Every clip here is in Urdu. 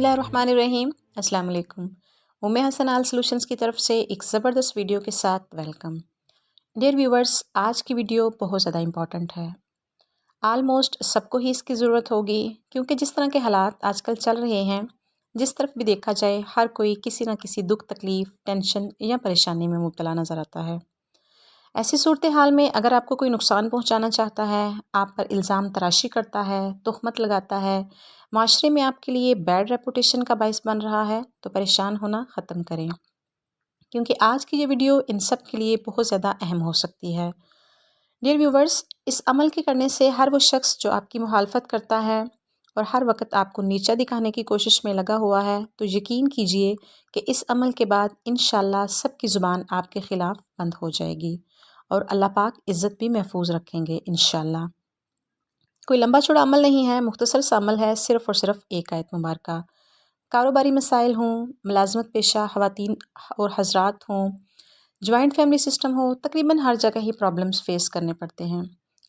اللہ الرحمن الرحیم۔ السلام علیکم۔ امی حسن آل سلوشنز کی طرف سے ایک زبردست ویڈیو کے ساتھ ویلکم۔ ڈیئر ویورز، آج کی ویڈیو بہت زیادہ امپورٹنٹ ہے۔ آلموسٹ سب کو ہی اس کی ضرورت ہوگی، کیونکہ جس طرح کے حالات آج کل چل رہے ہیں، جس طرف بھی دیکھا جائے ہر کوئی کسی نہ کسی دکھ، تکلیف، ٹینشن یا پریشانی میں مبتلا نظر آتا ہے۔ ایسی صورتحال میں اگر آپ کو کوئی نقصان پہنچانا چاہتا ہے، آپ پر الزام تراشی کرتا ہے، تہمت لگاتا ہے، معاشرے میں آپ کے لیے بیڈ ریپوٹیشن کا باعث بن رہا ہے، تو پریشان ہونا ختم کریں، کیونکہ آج کی یہ ویڈیو ان سب کے لیے بہت زیادہ اہم ہو سکتی ہے۔ ڈیئر ویورز، اس عمل کے کرنے سے ہر وہ شخص جو آپ کی مخالفت کرتا ہے اور ہر وقت آپ کو نیچا دکھانے کی کوشش میں لگا ہوا ہے، تو یقین کیجئے کہ اس عمل کے بعد انشاءاللہ سب کی زبان آپ کے خلاف بند ہو جائے گی اور اللہ پاک عزت بھی محفوظ رکھیں گے انشاءاللہ۔ کوئی لمبا چوڑا عمل نہیں ہے، مختصر سا عمل ہے، صرف اور صرف ایک آیت مبارکہ۔ کاروباری مسائل ہوں، ملازمت پیشہ خواتین اور حضرات ہوں، جوائنٹ فیملی سسٹم ہو، تقریباً ہر جگہ ہی پرابلمز فیس کرنے پڑتے ہیں۔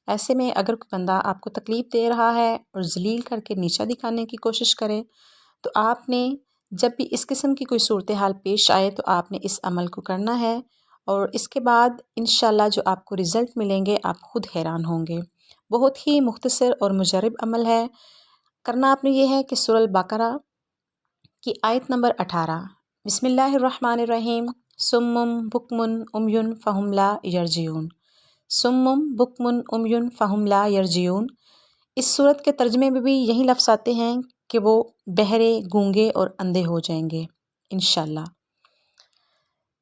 ایسے میں اگر کوئی بندہ آپ کو تکلیف دے رہا ہے اور ذلیل کر کے نیچا دکھانے کی کوشش کرے، تو آپ نے جب بھی اس قسم کی کوئی صورتحال پیش آئے تو آپ نے اس عمل کو کرنا ہے، اور اس کے بعد انشاءاللہ جو آپ کو رزلٹ ملیں گے آپ خود حیران ہوں گے۔ بہت ہی مختصر اور مجرب عمل ہے۔ کرنا آپ نے یہ ہے کہ سورہ البقرہ کی آیت نمبر 18، بسم اللہ الرحمن الرحیم، سمم بکمن امیون فہم لا یرجعون، سمم بکمن امیون فہم لا یرجعون۔ اس صورت کے ترجمے میں بھی یہی لفظ آتے ہیں کہ وہ بہرے، گونگے اور اندھے ہو جائیں گے انشاءاللہ۔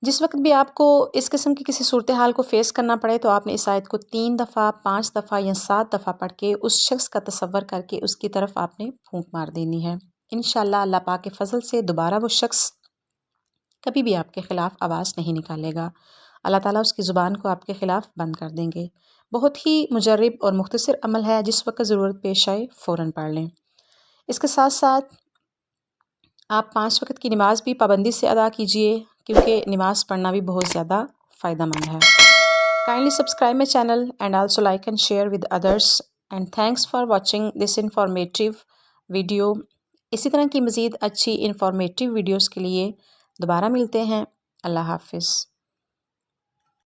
جس وقت بھی آپ کو اس قسم کی کسی صورتحال کو فیس کرنا پڑے تو آپ نے اس آیت کو 3 دفعہ، 5 دفعہ یا 7 دفعہ پڑھ کے اس شخص کا تصور کر کے اس کی طرف آپ نے پھونک مار دینی ہے۔ انشاءاللہ اللہ پاک کے فضل سے دوبارہ وہ شخص کبھی بھی آپ کے خلاف آواز نہیں نکالے گا۔ اللہ تعالیٰ اس کی زبان کو آپ کے خلاف بند کر دیں گے۔ بہت ہی مجرب اور مختصر عمل ہے، جس وقت ضرورت پیش آئے فوراً پڑھ لیں۔ اس کے ساتھ ساتھ آپ 5 وقت کی نماز بھی پابندی سے ادا کیجئے، کیونکہ نماز پڑھنا بھی بہت زیادہ فائدہ مند ہے۔ Kindly subscribe my channel and also like and share with others, and thanks for watching this informative video۔ اسی طرح کی مزید اچھی انفارمیٹیو ویڈیوز کے لیے دوبارہ ملتے ہیں۔ اللہ حافظ۔